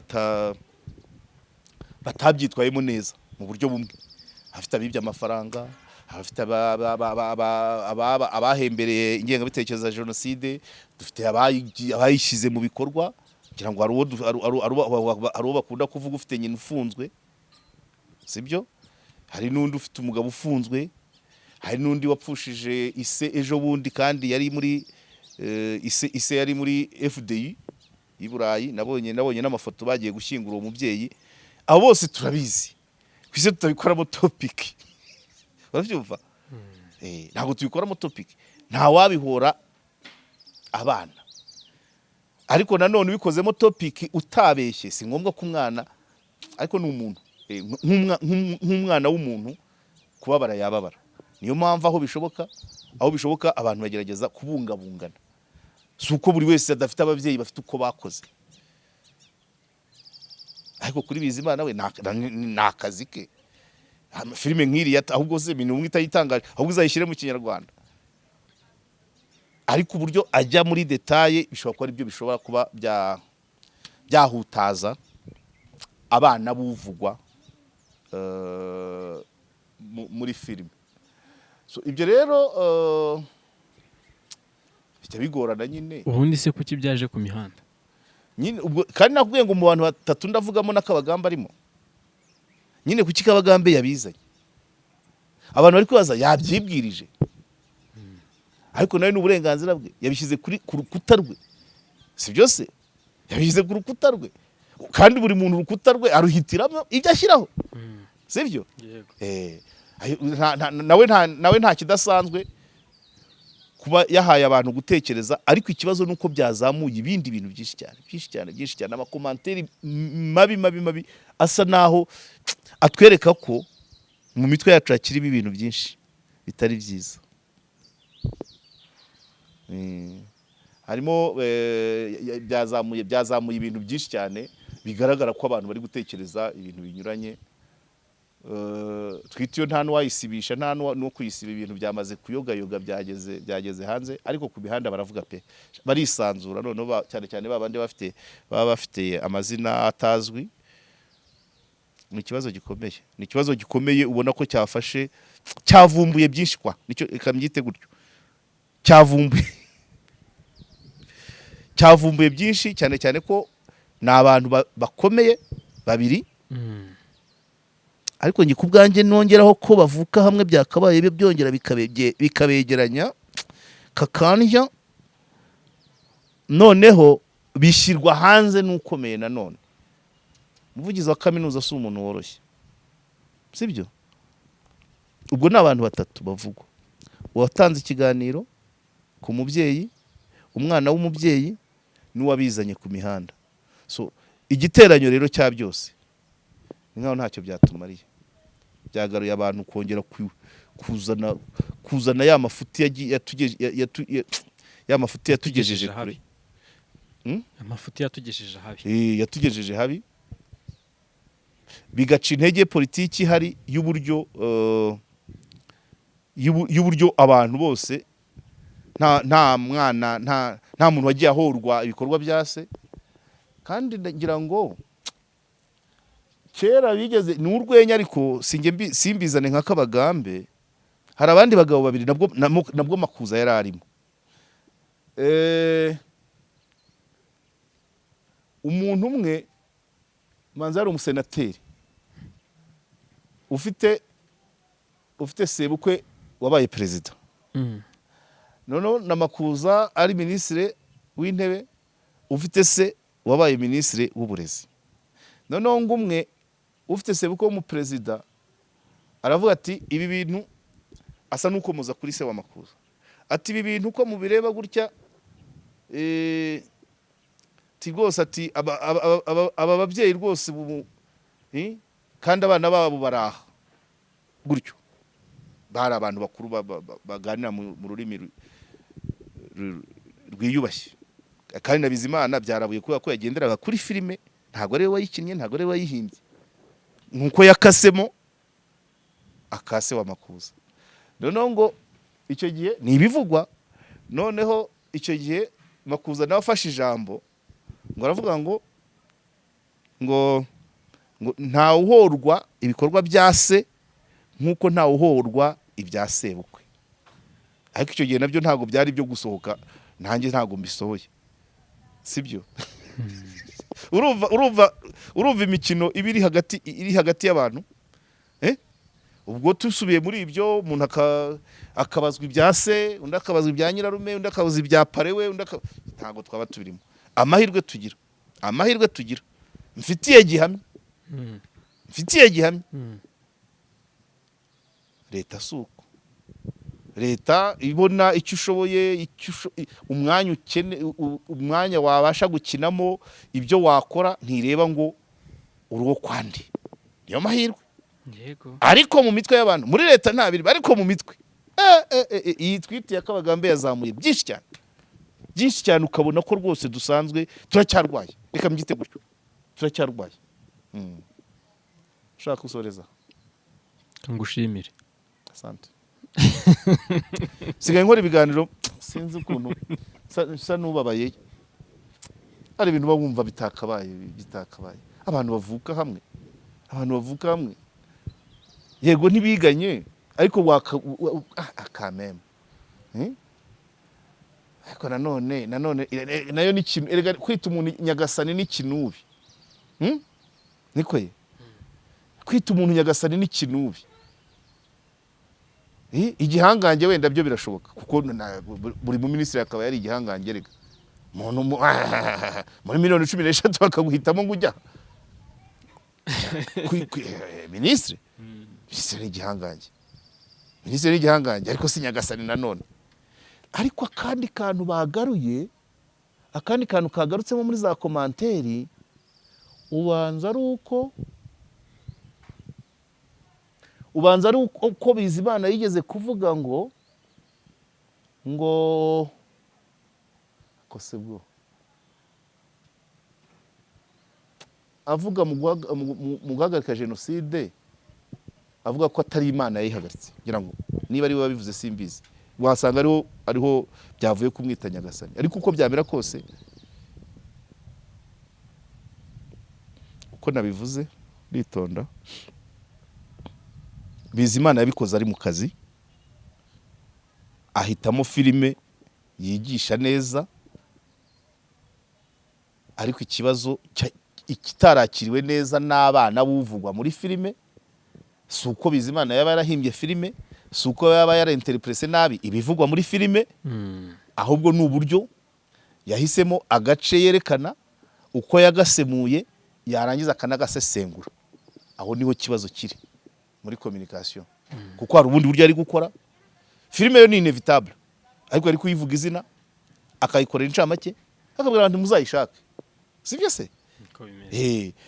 batabyitwayemo neza mu buryo bumwe, abafite abibye amafaranga, abafite abahembereye ingengabitekerezo ya jenoside, dufite abayishyize mu bikorwa, kugira ngo hari uwo bakunda kuvuga ufite nyina ufunzwe, sibyo? Hari n'undi ufite umugabo ufunzwe, hari n'undi wapfushije ise ejo bundi kandi yari muri ise yari muri FDI i Burayi, nabonye n'amafoto bagiye gushyingura uwo mubyeyi. Abo bose turabizi, kwise tutabikoramo topic, urabyumva? Ntabwo tubikoramo topic, nta wabihora abana, ariko nanone ubikozemo topic utabeshye si ngombwa ko umwana, ariko ni umuntu nk'umwana w'umuntu kubabara yababara. Niyo mpamvu aho bishoboka abantu bagerageza kubungabungana, si uko buri wese adafite ababyeyi bafite uko bakoze, ariko kuri Bizimana we ni akazi ke. Filime nk'iriya ahubwo se ibintu itayitangaje, ahubwo uzayishyire mu Kinyarwanda, ariko uburyo ajya muri detaye bishobora kuba aribyo bishobora kuba byahutaza abana buvugwa muri filime. So ibyo rero bijya bigorana nyine. Ubundi se kuki byaje ku mihanda nyine ubwo, kandi nakubwiye ngo mu bantu batatu ndavugamo n'Akabagamba arimo, nyine kuki Kabagambe yabizanye, abantu bari kwibaza yabyibwirije, ariko nawe n'uburenganzira bwe yabishyize ku rukuta rwe, si byose yabishyize ku rukuta rwe, kandi buri muntu urukuta rwe aruhitiramo ibyo ashyiraho, sibyo? Nawe nta kidasanzwe kuba yahaye abantu gutekereza, ariko ikibazo nuko byazamuye ibindi bintu byinshi cyane, amakomanteri mabi asa naho atwereka ko mu mitwe yacu hakirimo ibintu byinshi bitari byiza. Harimo byazamuye ibintu byinshi cyane, bigaragara ko abantu bari gutekereza ibintu binyuranye. Twitiyo nta n'uwayisibisha, nta no kuyisiba, ibintu byamaze kuyogayoga, byageze hanze, ariko ku mihanda baravuga pe, barisanzura noneho, cyane babandi baba bafite amazina atazwi. Ni ikibazo gikomeye, ubona ko cyavumbuye byinshi nicyo ikamyite gutyo, cyavumbuye byinshi, cyane ko ni abantu bakomeye babiri, ariko njye kubwanjye nongeraho ko bavuka hamwe byakabaye byongera bikabegeranya kakandya, noneho bishyirwa hanze n'ukomeye. Nanone umuvugizi wa kaminuza si umuntu woroshye, sibyo? Ubwo ni abantu batatu bavugwa, uwatanze ikiganiro ku mubyeyi, umwana w'umubyeyi, n'uwabizanye ku mihanda. So igiteranyo rero cya byose ni nkaho ntacyo byatumariye, byagaruye abantu kongera kuzana ya mafuti yatugejeje kure, amafuti yatugejeje habi, yatugejeje habi, bigaca intege politiki ihari y'uburyo abantu bose, nta mwana, nta muntu wagiye ahorwa ibikorwa bya se. Kandi ndagira ngo kera bigeze ni urwenya, ariko simbizane nka Kabagambe, hari abandi bagabo babiri nabwo Makuza yari arimo. Umuntu umwe manza ari umusenateri ufite sebukwe wabaye perezida, noneho na Makuza ari minisitiri w'intebe ufite se wabaye minisitiri w'uburezi. Noneho ngumwe ufite sebukwe w'umuperezida aravuga ati ibi bintu, asa n'ukomoza kuri se wa Makuza, ati ibi bintu uko mubireba gutya, rwose ati aba babyeyi rwose kandi abana babo baraha gutyo, bari abantu bakuru baganira mu rurimi rwiyubashye. Kandi na Bizimana byarabuye kubera ko yagenderaga kuri filime, ntabwo ari we wayikinnye, ntabwo ari we wayihimbye, nkuko yakasemo akase wa Makuza. Noneho ngo icyo gihe ni ibivugwa, noneho icyo gihe Makuza nawe afashe ijambo ngo aravuga ngo ntawuhorwa ibikorwa bya se nk'uko ntawuhorwa ibya sebukwe. Ariko icyo gihe nabyo ntabwo byari byo gusohoka, nanjye ntabwo mbisohoye, sibyo? urumva imikino iba iri hagati y'abantu. Ubwo tusubiye muri ibyo, umuntu akabazwa ibya se, undi akabazwa ibya nyirarume, undi akabazwa ibya parewe, ntabwo twaba tubirimo. Amahirwe tugira mfitiye gihamya leta suko, leta ibona icyo ushoboye, umwanya wabasha gukinamo, ibyo wakora, ntireba ngo uruwo kwandi. Niyo mahirwe. Ariko mu mitwe y'abantu, muri leta ntabiri, ariko mu mitwe iyi twite ya Kabagambe yazamuye byinshi cyane, ukabona ko rwose dusanzwe turacyarwaye. Reka mbyite gutyo, turacyarwaye. Ushaka gusoreza? Ngushimire. Asante. Sigaye nkora ibiganiro sinzi ukuntu sa nubabaye. Ari ibintu bumva bitakabaye. Abantu bavuka hamwe. Yego ntibiganye, ariko akameme. Ariko nanone nayo ni kintu, erega kwita umuntu nyagasani ni kinubi. Niko ye. Kwita umuntu nyagasani ni kinubi. Igihangange wenda byo birashoboka, kuko buri mu minisitiri akaba yari igihangange. Rega umuntu muri miliyoni 13 bakaguhitamo ngo ujya minisitiri igihangange, ariko si nyagasani nanone. Ariko akandi kantu kagarutsemo muri za komanteri, ubanza ari uko Bizimana yigeze kuvuga ngo kose bwo avuga mu guhagarika jenoside, avuga ko atari Imana yayihagaritse. Ngira ngo niba ari we wabivuze simbizi, wasanga ariho byavuye kumwita nyagasani. Ariko uko byamera kose, uko nabivuze bitonda, Bizimana yabikoze ari mu kazi, ahitamo filime yigisha neza. Ariko ikibazo ikitarakiriwe neza n'abana buvugwa muri filime, si uko Bizimana yaba yarahimbye filime, si uko yaba yarainterprese nabi ibivugwa muri filime, ahubwo ni uburyo yahisemo agace yerekana, uko yagasemuye, yarangiza akanagasesengura. Aho niho kibazo kiri muri communication. Kuko hari ubundi buryo ari gukora filime, yo ni inevitable, ariko ari kuyivuga izina, akayikorera incamake, akabwira abantu muzayishake, sibyo se?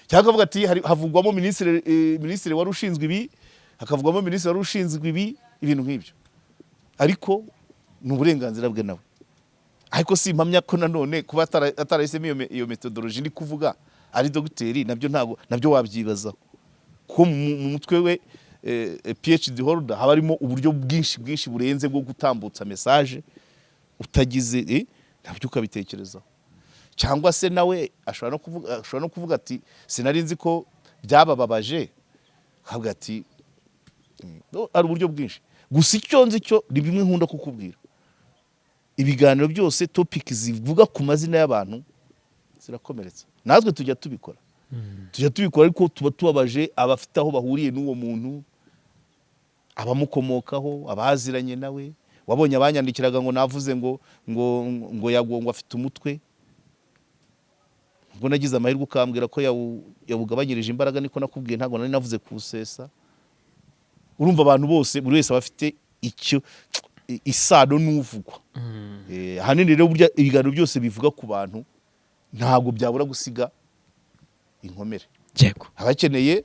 Cyangwa avuga ati havugwamo minisitiri wari ushinzwe ibi, hakavugwamo minisitiri wari ushinzwe ibi, ibintu nk'ibyo. Ariko ni uburenganzira bwe nawe. Ariko si impamya ko nanone kuba atarahisemo iyo methodology ndi kuvuga ari dogiteri, nabyo wabyibazaho. Ko mu mutwe we PhD holder haba harimo uburyo bwinshi burenze bwo gutambutsa message utagize, nabyo ukabitekerezaho. Cyangwa se nawe ashobora no kuvuga ati sinari nzi ko byabababaje, akavuga ati ari uburyo bwinshi. Gusa icyo nzi cyo ni bimwe nkunda kukubwira, ibiganiro byose topic zivuga ku mazina y'abantu zirakomeretsa. Natwe tujya tubikora, ariko tuba tubabaje abafite aho bahuriye n'uwo muntu, abamukomokaho, abaziranye nawe. Wabonye abanyandikiraga ngo navuze ngo yagongwa afite umutwe. Ubwo nagize amahirwe ukambwira ko yawugabanyirije imbaraga, niko nakubwiye, ntabwo nari navuze kusesa. Urumva abantu bose, buri wese abafite icyo isano n'uvugwa. Ahanini rero burya ibiganiro byose bivuga ku bantu ntabwo byabura gusiga inkomere. Abakeneye,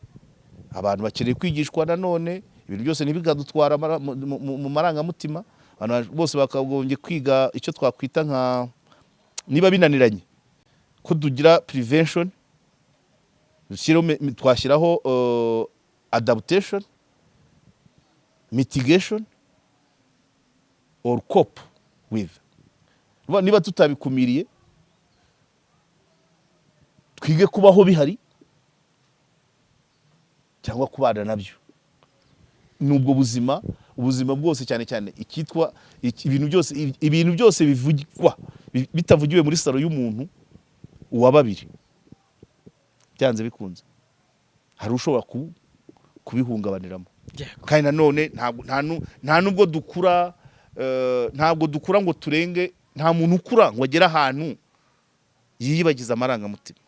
abantu bakeneye kwigishwa nanone, ibintu byose ntibikadutwara mu marangamutima. Abantu bose bakagombye kwiga icyo twakwita nka, niba binaniranye ko tugira prevention, twashyiraho adaptation, mitigation or cope with. niba tutabikumiriye twige kubaho bihari cyangwa kubana nabyo. Nubwo ubuzima bwose cyane cyane ikitwa ibintu byose bivugwa bitavugiwe muri saro y'umuntu uwa babiri byanze bikunze hari ushobora kubihungabaniramo. Kandi nanone nta nubwo dukura ntabwo dukura ngo turenge, nta muntu ukura ngo agere ahantu yiyibagiza amarangamutima.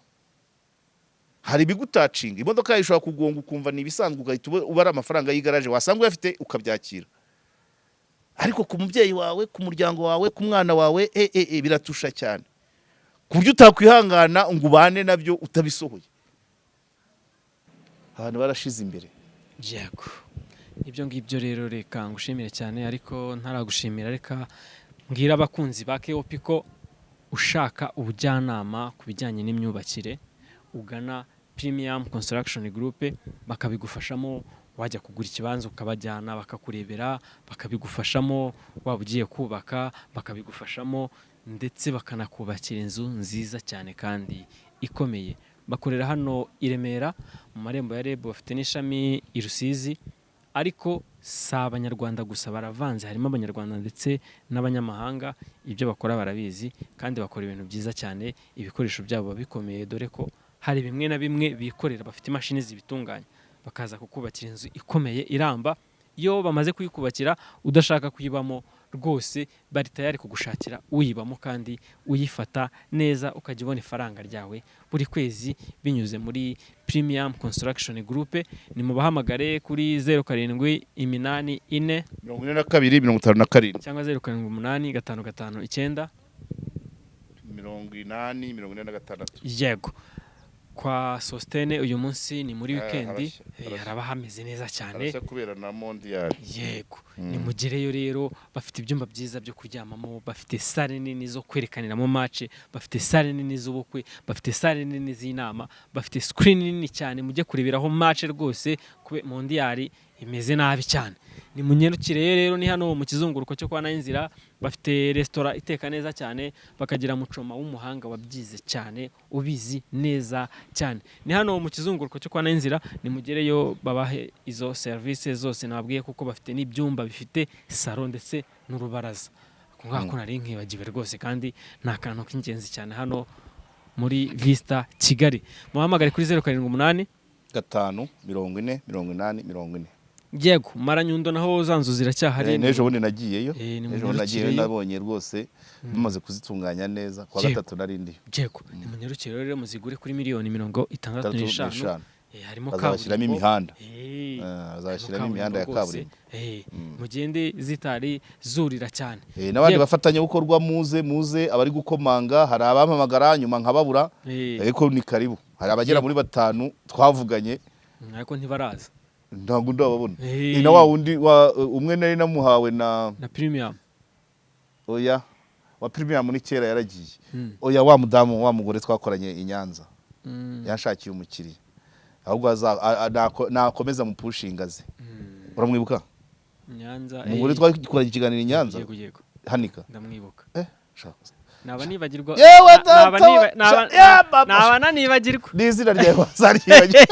Hari ibigutacinga, imodoka yawe ishobora kugonga ukumva ni ibisanzwe ugahita ubara amafaranga y'igaraje wasanga uyafite ukabyakira, ariko ku mubyeyi wawe, ku muryango wawe, ku mwana wawe biratusha cyane ku buryo utakwihangana ngo ubane nabyo utabisohoye. Abantu barashize imbere. Yego, ibyo ngibyo rero reka ngushimire cyane, ariko ntaragushimira reka mbwira abakunzi ba KOP ko ushaka ubujyanama ku bijyanye n'imyubakire ugana Premium Construction Group bakabigufashamo. Wajya kugura ikibanza ukabajyana bakakurebera, bakabigufashamo. Waba ugiye kubaka bakabigufashamo, ndetse bakanakubakira inzu nziza cyane kandi ikomeye. Bakorera hano i Remera mu marembo ya REB, bafite n'ishami i Rusizi, ariko si abanyarwanda gusa, baravanze, harimo abanyarwanda ndetse n'abanyamahanga. Ibyo bakora barabizi kandi bakora ibintu byiza cyane. Ibikoresho byabo bikomeye, dore ko hari bimwe na bimwe bikorera, bafite imashini zibitunganya, bakaza kukubakira inzu ikomeye iramba. Iyo bamaze kuyikubakira udashaka kuyibamo rwose, bari tayari kugushakira uyibamo kandi uyifata neza, ukajya ubona ifaranga ryawe buri kwezi binyuze muri Premium Construction Group. Ni mubahamagare kuri 0784 42 cyangwa 078559 80 Yego, kwa Sostene uyu munsi ni muri weekend, haraba hameze neza cyane kubera na mondial. Yego, ni mugereyo rero. Bafite ibyumba byiza byo kuryamamo, bafite sale nini zo kwerekaniramo match, bafite sale nini z'ubukwe, bafite sale nini z'inama, bafite screen nini cyane mujye kureberaho match rwose. Kube mondial imeze nabi cyane. Ni munyerukire rero, ni hano mu kizunguruko cyo kwa Nayinzira. Bafite restaurant iteka neza cyane, bakagira mucoma w'umuhanga wabyize cyane, ubizi neza cyane. Ni hano mu kizunguruko cyo kwa Nayinzira, ni mugereyo babahe izo service zose nababwiye, kuko bafite n'ibyumba bifite salon ndetse n'urubaraza. Kungako nari nkibagiwe rwose, kandi nta kantu k'ingenzi cyane hano muri Vista Kigali. Muhamagare kuri 0785 5 40 80 40. Yego, Maranyundo naho zanzu ziracyahari. Nejo bundi nagiyeyo, nejo nagiyeyo nabonye rwose bimaze kuzitunganya neza. Kwa gatatu narindi. Yego, ni munyerukire rero muzigure kuri miliyoni 65. Harimo bazashyiramo imihanda. Bazashyiramo imihanda ya kaburimbo. Mugende zitari zurira cyane. N'abandi bafatanya gukorwa muze abari gukomanga, hari abampamagara nyuma nkababura, ariko ni karibu. Hari abagera muri 5 twavuganye, ariko ntibaraza. Ntabwo ndababona. Na wa wundi umwe nari namuhawe na Premium. Oya, wa Premium ni kera yaragiye. Oya, wa mudamu wa mugore twakoranye i Nyanza. Yashakiye umukiriya. Ahubwo nakomeza mu pushinga ze. Uramwibuka? Nyanza. Umugore twakoranye ikiganiro i Nyanza. Yego. Hanika. Ndamwibuka. Shaka. Naba nibagirwa. Naba nanibagirwa. N'izina ryawe wazaribagirwa.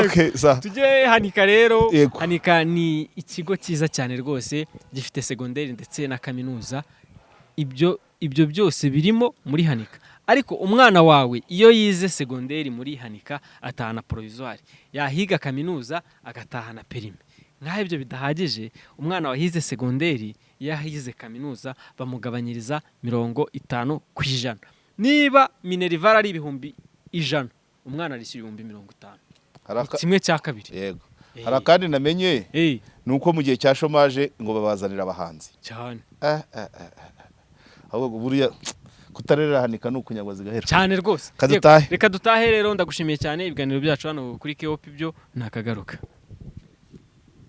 Okay, sa. Tujye Hanika rero. Hanika ni ikigo cyiza cyane rwose, gifite secondaire ndetse na kaminuza. Ibyo byose birimo muri Hanika. Ariko umwana wawe iyo yize secondaire muri Hanika atahana provisoire, yahiga kaminuza agatahana perime. Nkaho ibyo bidahagije, umwana wahize secondaire yahize kaminuza bamugabanyiriza 50%. Niba Minerval ari 100,000, umwana ari 50,000. Kimwe cya kabiri. Yego. Hari kandi namenye nuko mu gihe cya chômage ngo babazanira abahanzi cyane. Ahubwo buriya kutarera Hanika nukunyagwa zigahera cyane rwose. Reka dutahe rero, ndagushimiye cyane. Ibiganiro byacu hano kuri KOP byo nakagaruka.